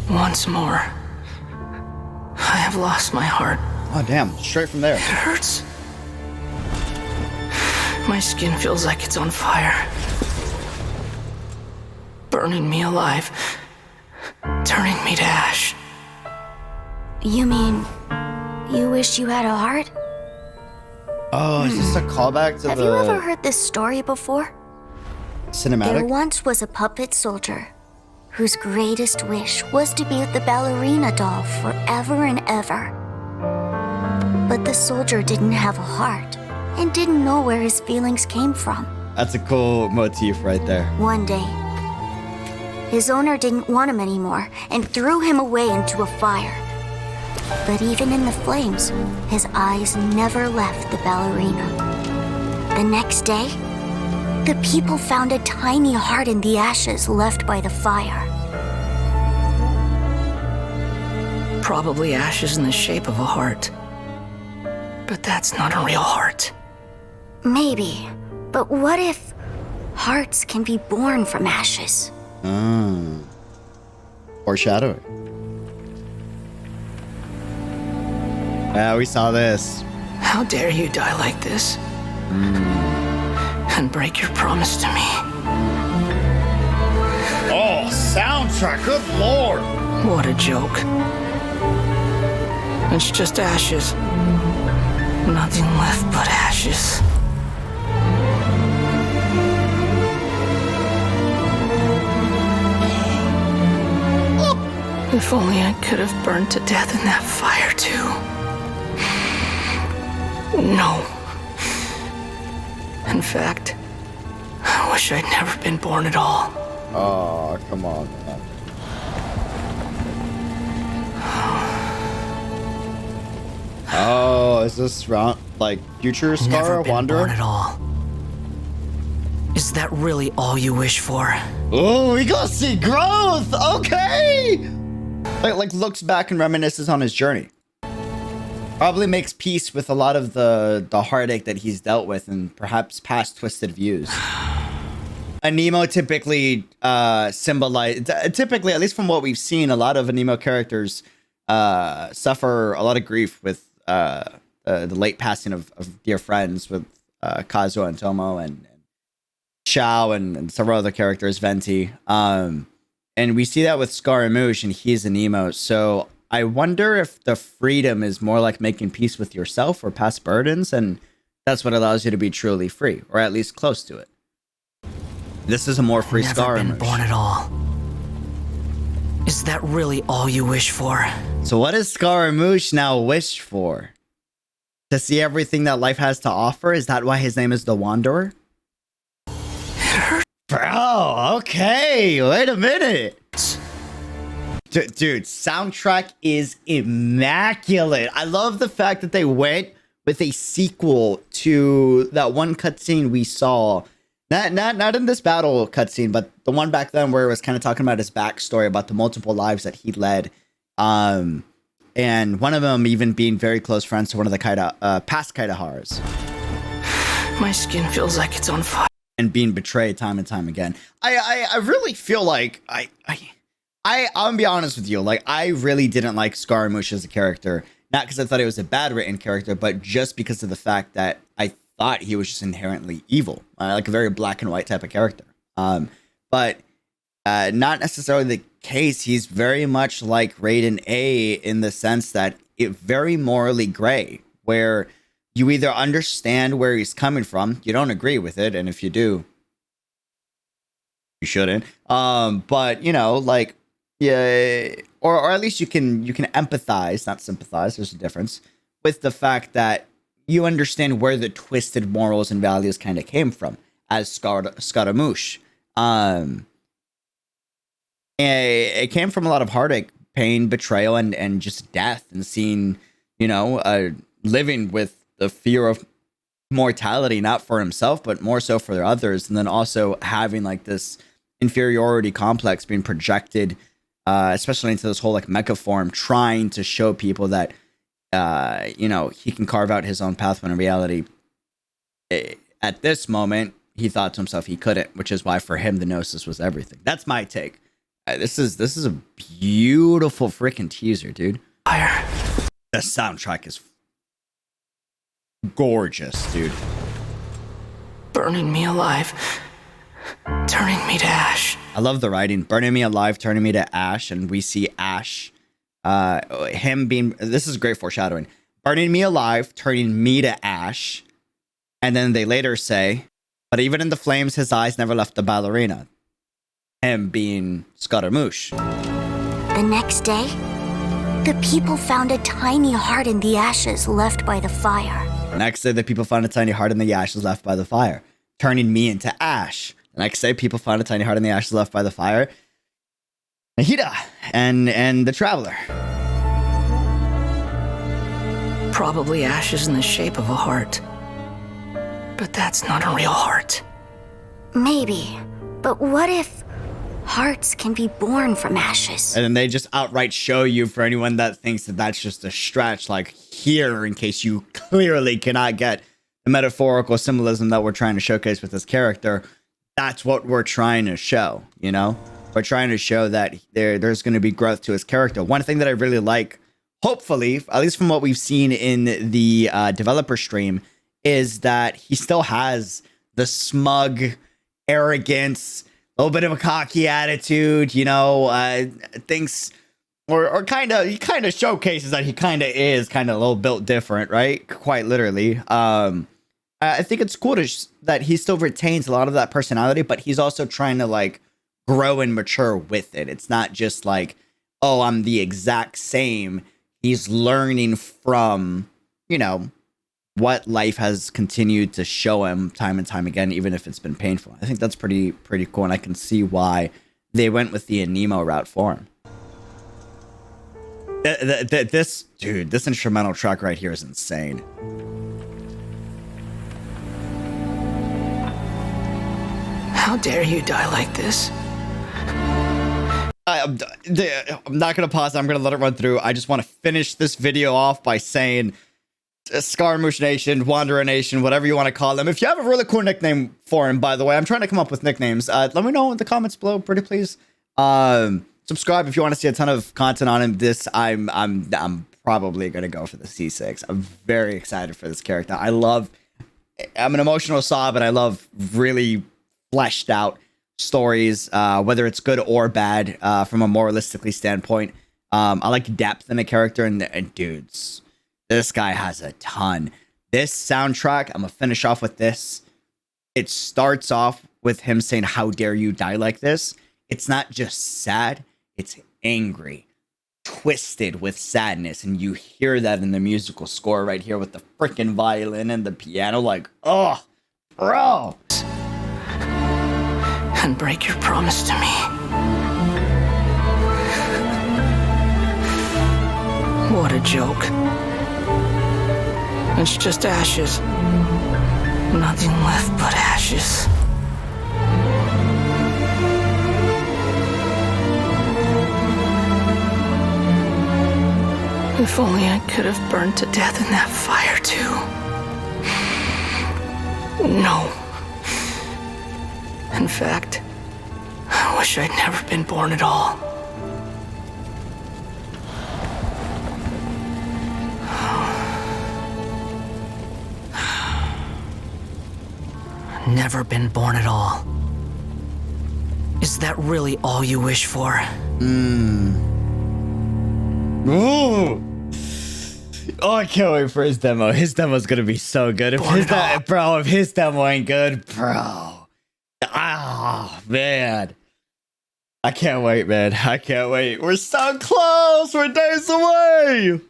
Once more, I have lost my heart. Oh, damn. Straight from there. It hurts. My skin feels like it's on fire. Burning me alive. Turning me to ash. You mean, you wish you had a heart? Oh, is this a callback to Have you ever heard this story before? cinematic? There once was a puppet soldier whose greatest wish was to be with the ballerina doll forever and ever. But the soldier didn't have a heart and didn't know where his feelings came from. That's a cool motif right there. One day, his owner didn't want him anymore and threw him away into a fire. But even in the flames, his eyes never left the ballerina. The next day, the people found a tiny heart in the ashes left by the fire. Probably ashes in the shape of a heart. But that's not a real heart. Maybe, but what if hearts can be born from ashes? Foreshadowing. Yeah, we saw this. How dare you die like this? And break your promise to me. Oh, soundtrack, good lord. What a joke. It's just ashes. Nothing left but ashes. If only I could have burned to death in that fire too. No. In fact, I wish I'd never been born at all. Oh, come on, man. Oh, is this round like future Scar Never been Wanderer? born at all. Is that really all you wish for? Oh, we gotta see growth. Okay. Like looks back and reminisces on his journey. Probably makes peace with a lot of the heartache that he's dealt with and perhaps past twisted views. Anemo typically typically, at least from what we've seen, a lot of Anemo characters suffer a lot of grief with the late passing of dear friends with Kazuo and Tomo and Shao and several other characters, Venti. And we see that with Scaramouche, and he's an emo. So I wonder if the freedom is more like making peace with yourself or past burdens, and that's what allows you to be truly free, or at least close to it. This is a more free Never Scaramouche. been born at all. Is that really all you wish for? So what does Scaramouche now wish for? To see everything that life has to offer? Is that why his name is the Wanderer? Bro, okay, wait a minute. Dude, soundtrack is immaculate. I love the fact that they went with a sequel to that one cutscene we saw. Not in this battle cutscene, but the one back then where it was kind of talking about his backstory, about the multiple lives that he led. And one of them even being very close friends to one of the past Kaidaharas. My skin feels like it's on fire. And being betrayed time and time again. I really feel like I'll be honest with you. Like, I really didn't like Scaramouche as a character. Not because I thought he was a bad written character, but just because of the fact that I thought he was just inherently evil. Like a very black and white type of character. But not necessarily the case. He's very much like Raiden A in the sense that it's very morally gray, where you either understand where he's coming from, you don't agree with it, and if you do, you shouldn't. But you know, like, yeah, or at least you can empathize, not sympathize. There's a difference with the fact that you understand where the twisted morals and values kind of came from as Scaramouche. And it came from a lot of heartache, pain, betrayal, and just death, and seeing, you know, living with the fear of mortality, not for himself, but more so for others. And then also having like this inferiority complex being projected, especially into this whole like mecha form, trying to show people that, you know, he can carve out his own path when in reality, at this moment, he thought to himself he couldn't, which is why for him, the Gnosis was everything. That's my take. This is a beautiful freaking teaser, dude. Fire. The soundtrack is gorgeous, dude. Burning me alive. Turning me to ash. I love the writing. Burning me alive, turning me to ash, and we see Ash. Him being. This is great foreshadowing. Burning me alive, turning me to ash, and then they later say, "But even in the flames, his eyes never left the ballerina." Him being Scaramouche. The next day, the people found a tiny heart in the ashes left by the fire. Next day, the people found a tiny heart in the ashes left by the fire, turning me into ash. The next day, people found a tiny heart in the ashes left by the fire. Nahida and the Traveler. Probably ashes in the shape of a heart. But that's not a real heart. Maybe, but what if hearts can be born from ashes? And then they just outright show you, for anyone that thinks that that's just a stretch, like here, in case you clearly cannot get the metaphorical symbolism that we're trying to showcase with this character. That's what we're trying to show, you know? We're trying to show that there's going to be growth to his character. One thing that I really like, hopefully, at least from what we've seen in the developer stream, is that he still has the smug arrogance, a little bit of a cocky attitude, you know, thinks, or kind of, he kind of showcases that he kind of is kind of a little built different, right? Quite literally. I think it's cool that he still retains a lot of that personality, but he's also trying to like grow and mature with it. It's not just like, oh, I'm the exact same. He's learning from, you know, what life has continued to show him time and time again, even if it's been painful. I think that's pretty cool, and I can see why they went with the Anemo route for him. This instrumental track right here is insane. How dare you die like this? I'm not going to pause. I'm going to let it run through. I just want to finish this video off by saying Scaramouche Nation, Wanderer Nation, whatever you want to call them. If you have a really cool nickname for him, by the way, I'm trying to come up with nicknames. Let me know in the comments below, pretty please. Subscribe if you want to see a ton of content on him. I'm probably going to go for the C6. I'm very excited for this character. I'm an emotional sob, and I love really fleshed out stories, whether it's good or bad, from a moralistically standpoint. I like depth in a character, and dudes, this guy has a ton. This soundtrack, I'm gonna finish off with this. It starts off with him saying, "How dare you die like this?" It's not just sad, it's angry, twisted with sadness, and you hear that in the musical score right here with the freaking violin and the piano. Like, oh, bro. And break your promise to me. What a joke. It's just ashes. Nothing left but ashes. If only I could have burned to death in that fire too. No. In fact, I wish I'd never been born at all. Never been born at all. Is that really all you wish for? Ooh. Oh, I can't wait for his demo. His demo's gonna be so good. If his demo ain't good, bro. Ah, man. I can't wait, man. I can't wait. We're so close. We're days away.